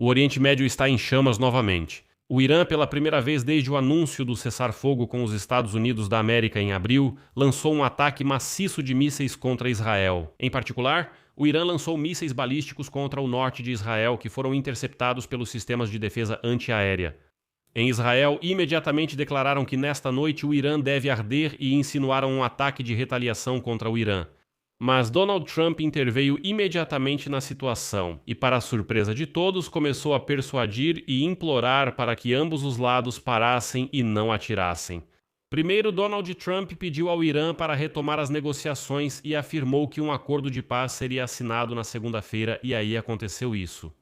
O Oriente Médio está em chamas novamente. O Irã, pela primeira vez desde o anúncio do cessar-fogo com os Estados Unidos da América em abril, lançou um ataque maciço de mísseis contra Israel. Em particular, o Irã lançou mísseis balísticos contra o norte de Israel, que foram interceptados pelos sistemas de defesa antiaérea. Em Israel, imediatamente declararam que nesta noite o Irã deve arder e insinuaram um ataque de retaliação contra o Irã. Mas Donald Trump interveio imediatamente na situação e, para a surpresa de todos, começou a persuadir e implorar para que ambos os lados parassem e não atirassem. Primeiro, Donald Trump pediu ao Irã para retomar as negociações e afirmou que um acordo de paz seria assinado na segunda-feira, e aí aconteceu isso.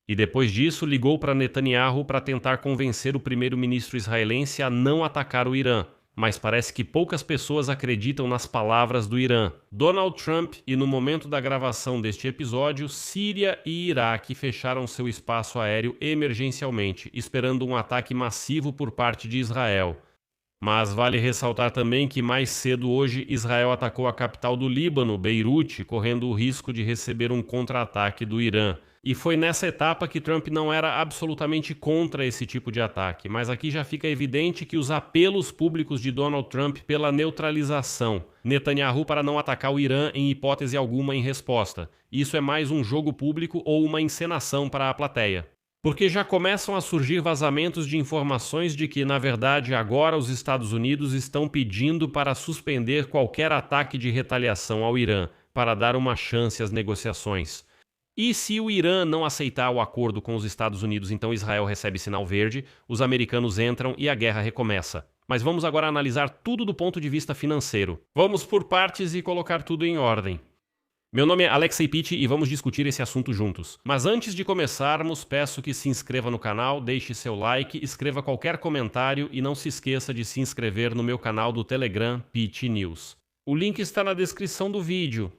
E depois disso, ligou para Netanyahu para tentar convencer o primeiro-ministro israelense a não atacar o Irã. Mas parece que poucas pessoas acreditam nas palavras do Irã. Donald Trump e, no momento da gravação deste episódio, Síria e Iraque fecharam seu espaço aéreo emergencialmente, esperando um ataque massivo por parte de Israel. Mas vale ressaltar também que mais cedo hoje Israel atacou a capital do Líbano, Beirute, correndo o risco de receber um contra-ataque do Irã. E foi nessa etapa que Trump não era absolutamente contra esse tipo de ataque, mas aqui já fica evidente que os apelos públicos de Donald Trump pela neutralização, Netanyahu para não atacar o Irã em hipótese alguma em resposta, isso é mais um jogo público ou uma encenação para a plateia. Porque já começam a surgir vazamentos de informações de que, na verdade, agora os Estados Unidos estão pedindo para suspender qualquer ataque de retaliação ao Irã, para dar uma chance às negociações. E se o Irã não aceitar o acordo com os Estados Unidos, então Israel recebe sinal verde, os americanos entram e a guerra recomeça. Mas vamos agora analisar tudo do ponto de vista financeiro. Vamos por partes e colocar tudo em ordem. Meu nome é Alexei Pitti e vamos discutir esse assunto juntos. Mas antes de começarmos, peço que se inscreva no canal, deixe seu like, escreva qualquer comentário e não se esqueça de se inscrever no meu canal do Telegram, Pitti News. O link está na descrição do vídeo.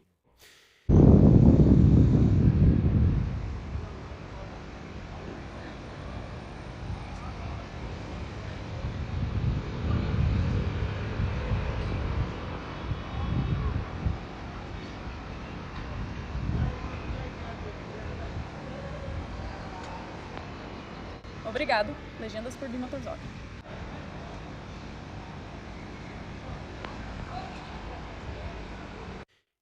Obrigado. Legendas por Dima Torzok.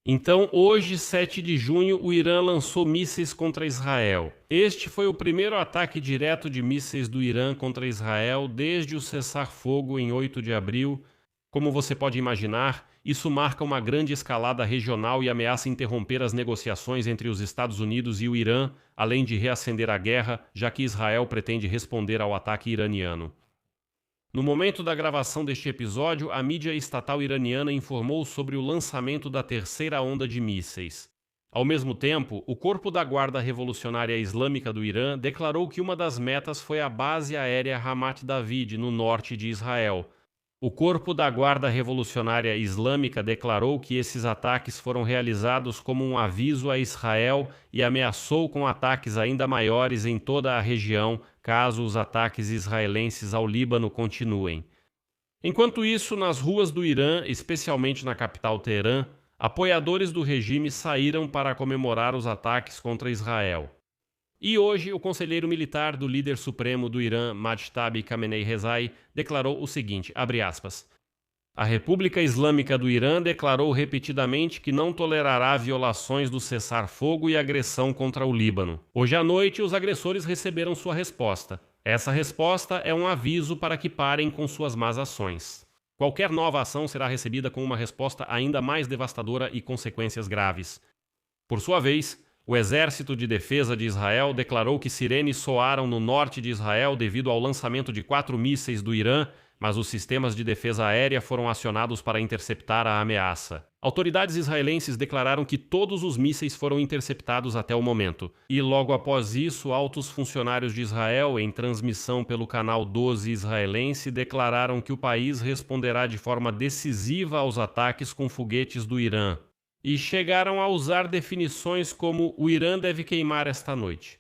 Então, hoje, 7 de junho, o Irã lançou mísseis contra Israel. Este foi o primeiro ataque direto de mísseis do Irã contra Israel desde o cessar-fogo em 8 de abril. Como você pode imaginar, isso marca uma grande escalada regional e ameaça interromper as negociações entre os Estados Unidos e o Irã, além de reacender a guerra, já que Israel pretende responder ao ataque iraniano. No momento da gravação deste episódio, a mídia estatal iraniana informou sobre o lançamento da terceira onda de mísseis. Ao mesmo tempo, o Corpo da Guarda Revolucionária Islâmica do Irã declarou que uma das metas foi a base aérea Ramat David, no norte de Israel. O Corpo da Guarda Revolucionária Islâmica declarou que esses ataques foram realizados como um aviso a Israel e ameaçou com ataques ainda maiores em toda a região, caso os ataques israelenses ao Líbano continuem. Enquanto isso, nas ruas do Irã, especialmente na capital Teherã, apoiadores do regime saíram para comemorar os ataques contra Israel. E hoje, o conselheiro militar do líder supremo do Irã, Majtaba Khamenei Rezai, declarou o seguinte, abre aspas, a República Islâmica do Irã declarou repetidamente que não tolerará violações do cessar-fogo e agressão contra o Líbano. Hoje à noite, os agressores receberam sua resposta. Essa resposta é um aviso para que parem com suas más ações. Qualquer nova ação será recebida com uma resposta ainda mais devastadora e consequências graves. Por sua vez, o Exército de Defesa de Israel declarou que sirenes soaram no norte de Israel devido ao lançamento de 4 mísseis do Irã, mas os sistemas de defesa aérea foram acionados para interceptar a ameaça. Autoridades israelenses declararam que todos os mísseis foram interceptados até o momento. E logo após isso, altos funcionários de Israel, em transmissão pelo canal 12 israelense, declararam que o país responderá de forma decisiva aos ataques com foguetes do Irã. E chegaram a usar definições como o Irã deve queimar esta noite.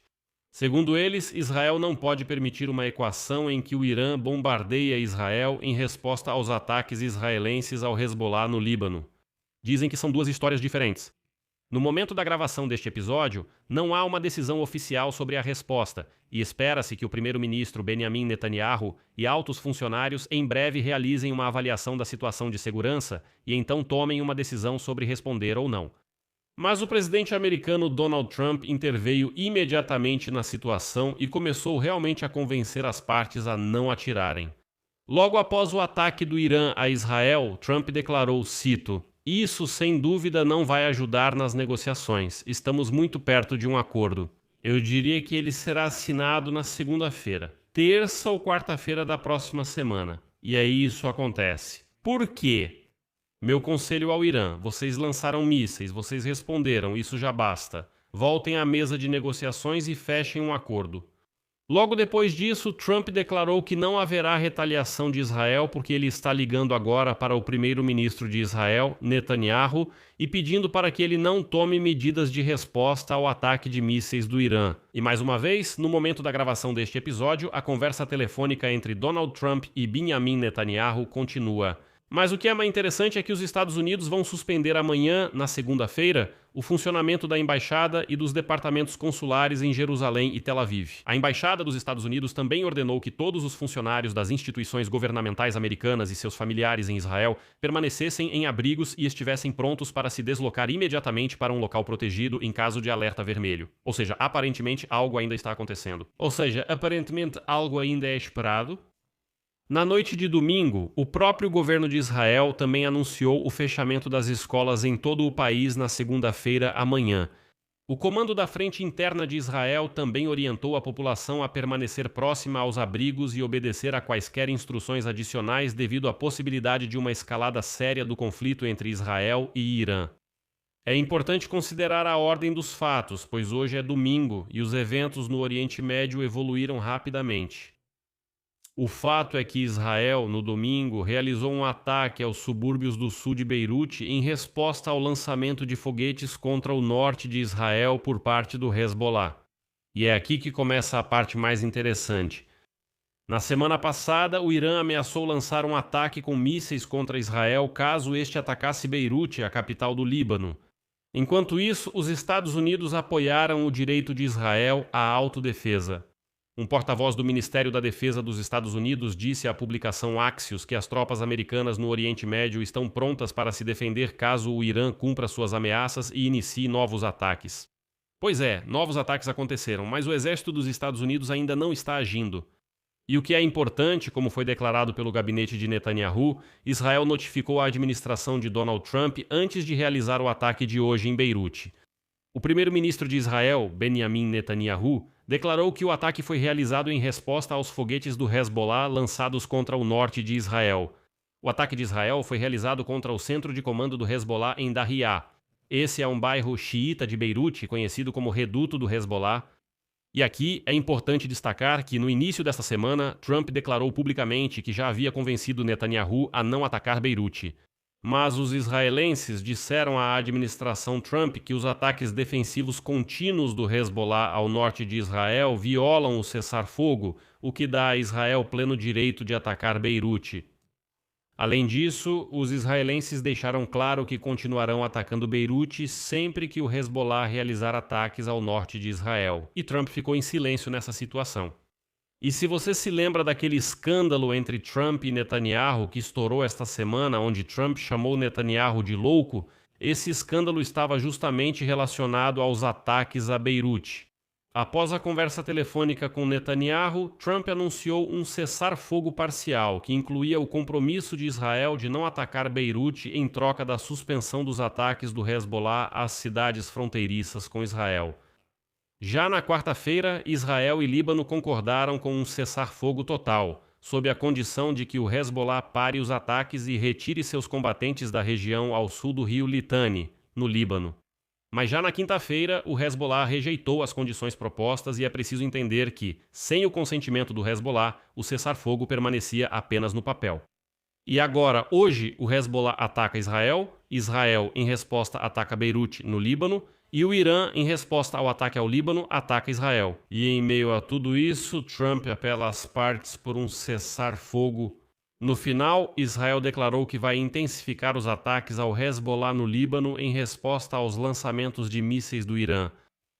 Segundo eles, Israel não pode permitir uma equação em que o Irã bombardeia Israel em resposta aos ataques israelenses ao Hezbollah no Líbano. Dizem que são duas histórias diferentes. No momento da gravação deste episódio, não há uma decisão oficial sobre a resposta, e espera-se que o primeiro-ministro Benjamin Netanyahu e altos funcionários em breve realizem uma avaliação da situação de segurança e então tomem uma decisão sobre responder ou não. Mas o presidente americano Donald Trump interveio imediatamente na situação e começou realmente a convencer as partes a não atirarem. Logo após o ataque do Irã a Israel, Trump declarou, cito, "Isso, sem dúvida, não vai ajudar nas negociações. Estamos muito perto de um acordo. Eu diria que ele será assinado na segunda-feira, terça ou quarta-feira da próxima semana. E aí isso acontece. Por quê? Meu conselho ao Irã: vocês lançaram mísseis, vocês responderam, isso já basta. Voltem à mesa de negociações e fechem um acordo." Logo depois disso, Trump declarou que não haverá retaliação de Israel porque ele está ligando agora para o primeiro-ministro de Israel, Netanyahu, e pedindo para que ele não tome medidas de resposta ao ataque de mísseis do Irã. E mais uma vez, no momento da gravação deste episódio, a conversa telefônica entre Donald Trump e Benjamin Netanyahu continua. Mas o que é mais interessante é que os Estados Unidos vão suspender amanhã, na segunda-feira, o funcionamento da embaixada e dos departamentos consulares em Jerusalém e Tel Aviv. A embaixada dos Estados Unidos também ordenou que todos os funcionários das instituições governamentais americanas e seus familiares em Israel permanecessem em abrigos e estivessem prontos para se deslocar imediatamente para um local protegido em caso de alerta vermelho. Ou seja, aparentemente algo ainda está acontecendo. Na noite de domingo, o próprio governo de Israel também anunciou o fechamento das escolas em todo o país na segunda-feira amanhã. O comando da Frente Interna de Israel também orientou a população a permanecer próxima aos abrigos e obedecer a quaisquer instruções adicionais devido à possibilidade de uma escalada séria do conflito entre Israel e Irã. É importante considerar a ordem dos fatos, pois hoje é domingo e os eventos no Oriente Médio evoluíram rapidamente. O fato é que Israel, no domingo, realizou um ataque aos subúrbios do sul de Beirute em resposta ao lançamento de foguetes contra o norte de Israel por parte do Hezbollah. E é aqui que começa a parte mais interessante. Na semana passada, o Irã ameaçou lançar um ataque com mísseis contra Israel caso este atacasse Beirute, a capital do Líbano. Enquanto isso, os Estados Unidos apoiaram o direito de Israel à autodefesa. Um porta-voz do Ministério da Defesa dos Estados Unidos disse à publicação Axios que as tropas americanas no Oriente Médio estão prontas para se defender caso o Irã cumpra suas ameaças e inicie novos ataques. Pois é, novos ataques aconteceram, mas o exército dos Estados Unidos ainda não está agindo. E o que é importante, como foi declarado pelo gabinete de Netanyahu, Israel notificou a administração de Donald Trump antes de realizar o ataque de hoje em Beirute. O primeiro-ministro de Israel, Benjamin Netanyahu, declarou que o ataque foi realizado em resposta aos foguetes do Hezbollah lançados contra o norte de Israel. O ataque de Israel foi realizado contra o centro de comando do Hezbollah em Dahiyah. Esse é um bairro xiita de Beirute, conhecido como Reduto do Hezbollah. E aqui é importante destacar que no início desta semana, Trump declarou publicamente que já havia convencido Netanyahu a não atacar Beirute. Mas os israelenses disseram à administração Trump que os ataques defensivos contínuos do Hezbollah ao norte de Israel violam o cessar-fogo, o que dá a Israel pleno direito de atacar Beirute. Além disso, os israelenses deixaram claro que continuarão atacando Beirute sempre que o Hezbollah realizar ataques ao norte de Israel. E Trump ficou em silêncio nessa situação. E se você se lembra daquele escândalo entre Trump e Netanyahu que estourou esta semana, onde Trump chamou Netanyahu de louco, esse escândalo estava justamente relacionado aos ataques a Beirute. Após a conversa telefônica com Netanyahu, Trump anunciou um cessar-fogo parcial, que incluía o compromisso de Israel de não atacar Beirute em troca da suspensão dos ataques do Hezbollah às cidades fronteiriças com Israel. Já na quarta-feira, Israel e Líbano concordaram com um cessar-fogo total, sob a condição de que o Hezbollah pare os ataques e retire seus combatentes da região ao sul do rio Litani, no Líbano. Mas já na quinta-feira, o Hezbollah rejeitou as condições propostas e é preciso entender que, sem o consentimento do Hezbollah, o cessar-fogo permanecia apenas no papel. E agora, hoje, o Hezbollah ataca Israel, Israel, em resposta, ataca Beirute, no Líbano, e o Irã, em resposta ao ataque ao Líbano, ataca Israel. E em meio a tudo isso, Trump apela às partes por um cessar-fogo No final, Israel declarou que vai intensificar os ataques ao Hezbollah no Líbano em resposta aos lançamentos de mísseis do Irã.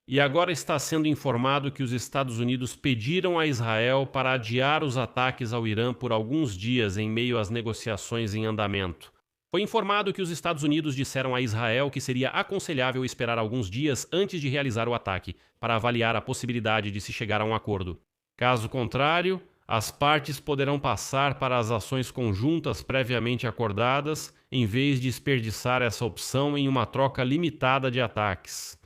E agora está sendo informado que os Estados Unidos pediram a Israel para adiar os ataques ao Irã por alguns dias em meio às negociações em andamento. Foi informado que os Estados Unidos disseram a Israel que seria aconselhável esperar alguns dias antes de realizar o ataque, para avaliar a possibilidade de se chegar a um acordo. Caso contrário, as partes poderão passar para as ações conjuntas previamente acordadas, em vez de desperdiçar essa opção em uma troca limitada de ataques.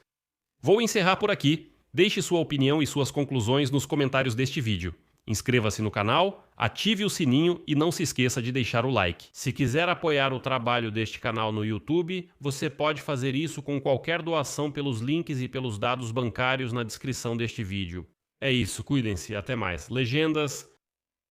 Vou encerrar por aqui. Deixe sua opinião e suas conclusões nos comentários deste vídeo. Inscreva-se no canal, ative o sininho e não se esqueça de deixar o like. Se quiser apoiar o trabalho deste canal no YouTube, você pode fazer isso com qualquer doação pelos links e pelos dados bancários na descrição deste vídeo. É isso, cuidem-se, até mais. Legendas